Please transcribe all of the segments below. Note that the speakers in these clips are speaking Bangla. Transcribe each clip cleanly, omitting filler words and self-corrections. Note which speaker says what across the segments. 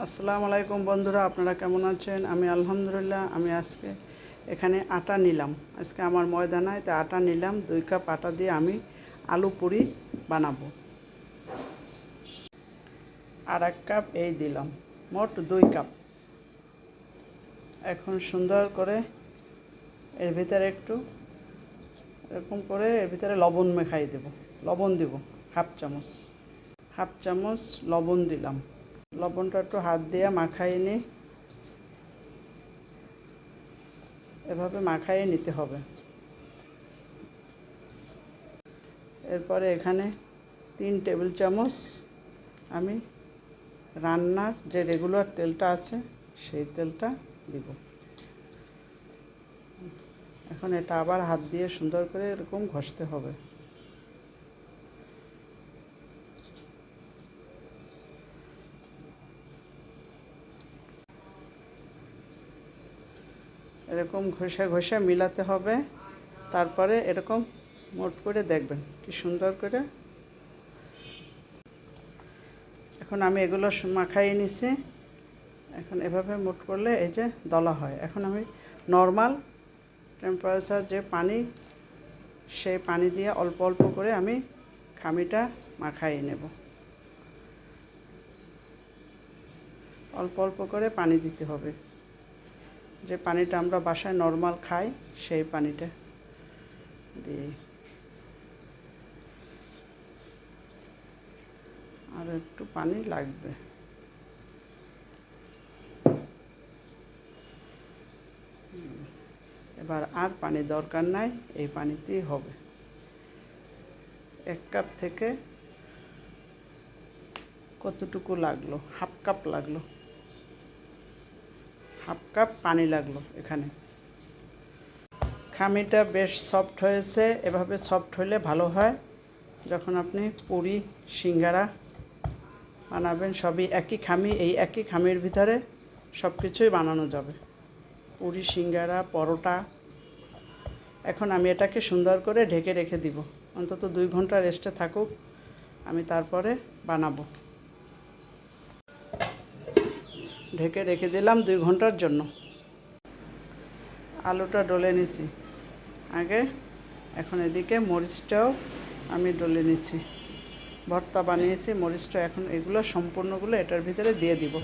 Speaker 1: আসসালামু আলাইকুম বন্ধুরা, আপনারা কেমন আছেন? আমি আলহামদুলিল্লাহ। আমি আজকে এখানে আটা নিলাম। আজকে আমার ময়দা নাই, তাই আটা নিলাম। 2 কাপ আটা দিয়ে আমি আলু পুরি বানাবো। আর 1 কাপ এই দিলাম, মোট 2 কাপ। এখন সুন্দর করে এর ভিতরে একটু এরকম করে এর ভিতরে লবণ মেখাই দেব। লবণ দিব হাফ চামচ লবণ দিলাম। লবণটা একটু হাত দিয়ে মাখাই নিই। এভাবে মাখাইয়ে নিতে হবে। এরপরে এখানে 3 টেবিল চামচ আমি রান্নার যে রেগুলার তেলটা আছে সেই তেলটা দিব। এখন এটা আবার হাত দিয়ে সুন্দর করে এরকম ঘষতে হবে। এরকম ঘষে ঘষে মিলাতে হবে। তারপরে এরকম মোট করে দেখবেন কি সুন্দর করে। এখন আমি এগুলো মাখাইয়ে নিছি। এখন এভাবে মোট করলে এই যে দলা হয়। এখন আমি নর্মাল টেম্পারেচার যে পানি, সেই পানি দিয়ে অল্প অল্প করে আমি খামিটা মাখাইয়ে নেব। অল্প অল্প করে পানি দিতে হবে। যে পানিটা আমরা বাসায় নর্মাল খাই সেই পানিটা দিয়ে। আর একটু পানি লাগবে। এবার আর পানি দরকার নাই, এই পানিতেই হবে। 1 কাপ থেকে কতটুকু লাগলো? হাফ কাপ লাগলো। হাফ কাপ পানি লাগলো এখানে। খামিটা বেশ সফট হয়েছে। এভাবে সফট হলে ভালো হয়। যখন আপনি পুরি সিঙ্গারা বানাবেন, সবই একই খামি, এই একই খামির ভিতরে সব কিছুই বানানো যাবে। পুরি সিঙ্গারা পরোটা। এখন আমি এটাকে সুন্দর করে ঢেকে রেখে দিব। অন্তত 2 ঘন্টা রেস্টে থাকুক, আমি তারপরে বানাবো। ঢেকে রেখে দিলাম 2 ঘন্টার জন্য। আলুটা ডলে নিছি আগে। এখন এদিকে মরিচটাও আমি ডলে নিচ্ছি। ভর্তা বানিয়েছি মরিচটা, এখন এগুলো সম্পূর্ণগুলো এটার ভিতরে দিয়ে দিব।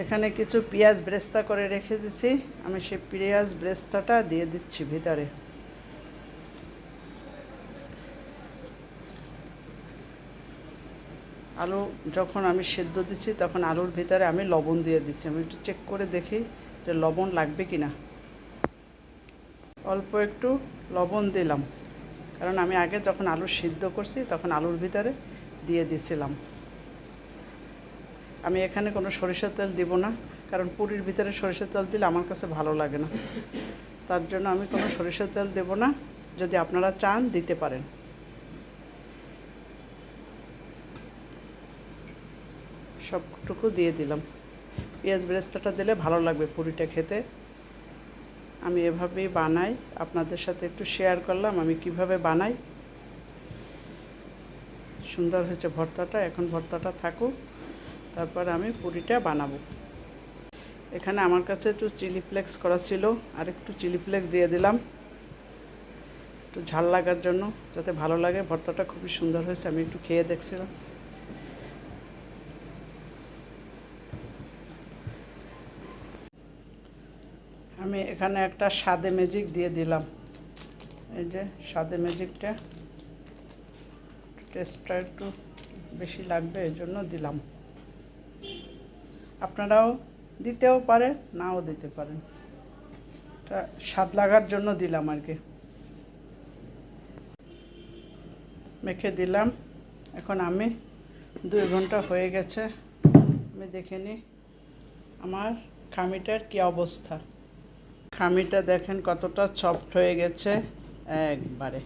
Speaker 1: এখানে কিছু পেঁয়াজ ব্রেস্তা করে রেখে দিছি, আমি সেই পেঁয়াজ ব্রেস্তাটা দিয়ে দিচ্ছি ভিতরে। আলু যখন আমি সেদ্ধ দিচ্ছি তখন আলুর ভিতরে আমি লবণ দিয়ে দিচ্ছি। আমি একটু চেক করে দেখি যে লবণ লাগবে কি না। অল্প একটু লবণ দিলাম, কারণ আমি আগে যখন আলু সিদ্ধ করছি তখন আলুর ভিতরে দিয়ে দিয়েছিলাম। আমি এখানে কোনো সরিষার তেল দিব না, কারণ পুরির ভিতরে সরিষার তেল দিলে আমার কাছে ভালো লাগে না। তার জন্য আমি কোনো সরিষার তেল দেব না। যদি আপনারা চান দিতে পারেন। সবটুকু দিয়ে দিলাম। পেঁয়াজ বেরেস্তাটা দিলে ভালো লাগবে পুরিটা খেতে। আমি এভাবেই বানাই, আপনাদের সাথে একটু শেয়ার করলাম আমি কিভাবে বানাই। সুন্দর হয়েছে ভর্তাটা। এখন ভর্তাটা থাকুক, তারপর আমি পুরিটা বানাবো। এখানে আমার কাছে একটু চিলি ফ্লেক্স করা ছিল, আর একটু চিলি ফ্লেক্স দিয়ে দিলাম একটু ঝাল লাগার জন্য, যাতে ভালো লাগে। ভর্তাটা খুবই সুন্দর হয়েছে, আমি একটু খেয়ে দেখছিলাম। আমি এখানে একটা স্বাদে ম্যাজিক দিয়ে দিলাম। এই যে স্বাদে ম্যাজিকটা, টেস্টটা একটু বেশি লাগবে এর জন্য দিলাম। আপনারাও দিতেও পারেন, নাও দিতে পারেন। এটা স্বাদ লাগার জন্য দিলাম আর কি। মেখে দিলাম। এখন আমি 2 ঘন্টা হয়ে গেছে, আমি দেখে নিই আমার খামিটার কী অবস্থা। খামিটা দেখেন কতটা সফট হয়ে গেছে একবারে।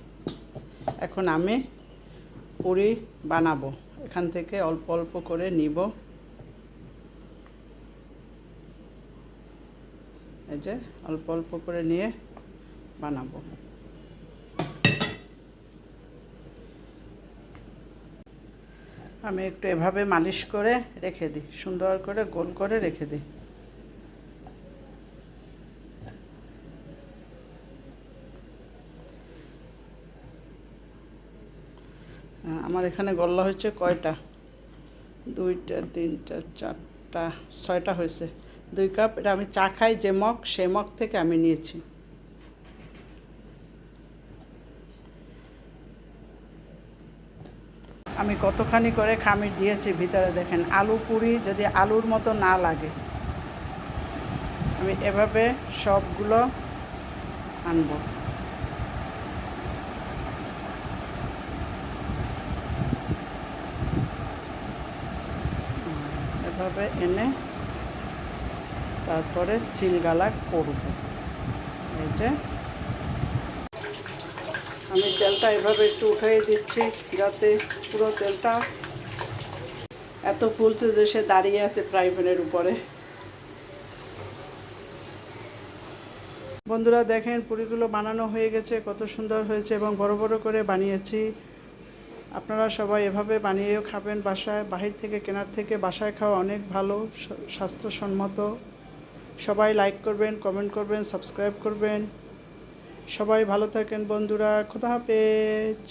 Speaker 1: এখন আমি পুরি বানাবো। এখান থেকে অল্প অল্প করে নিব। এই যে অল্প অল্প করে নিয়ে বানাবো। আমি একটু এভাবে মালিশ করে রেখে দিই, সুন্দর করে গোল করে রেখে দিই। আমার এখানে গল্লা হচ্ছে কয়টা, 2টা 3টা 4টা 6টা হয়েছে। 2 কাপ। এটা আমি চা খাই যে মগ, সে মগ থেকে আমি নিয়েছি। আমি কতখানি করে খামির দিয়েছি ভিতরে দেখেন। আলু পুরি যদি আলুর মতো না লাগে, আমি এভাবে সবগুলো আনবো। এভাবে এনে তারপরে চিলগালা করব। এই যে আমি তেলটা এভাবে একটু উঠিয়ে দিচ্ছি, যাতে পুরো তেলটা এত ফুলছে যে সে দাঁড়িয়ে আছে ফ্রাই প্যানের উপরে। বন্ধুরা দেখেন, পুরিগুলো বানানো হয়ে গেছে, কত সুন্দর হয়েছে এবং বড় বড় করে বানিয়েছি। আপনারা সবাই এভাবে বানিয়েও খাবেন বাসায়। বাহির থেকে কেনার থেকে বাসায় খাওয়া অনেক ভালো, স্বাস্থ্যসম্মত। সবাই লাইক করবেন, কমেন্ট করবেন, সাবস্ক্রাইব করবেন। সবাই ভালো থাকেন বন্ধুরা, খোদা হাফেজ।